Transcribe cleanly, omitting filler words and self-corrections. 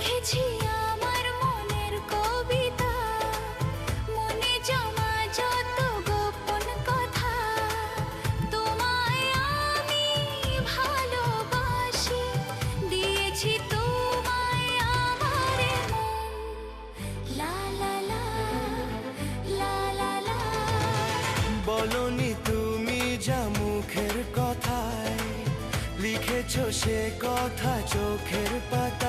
লিখেছি আমার মনের কবিতা, মনে জমা যত গোপন কথা। তোমায় আমি ভালোবাসি, দিয়েছি তোমায় আমার মন। লা লা লা লা লা লা। বলনি তুমি যা মুখের কথায়, লিখেছো সে কথা চোখের পাতা।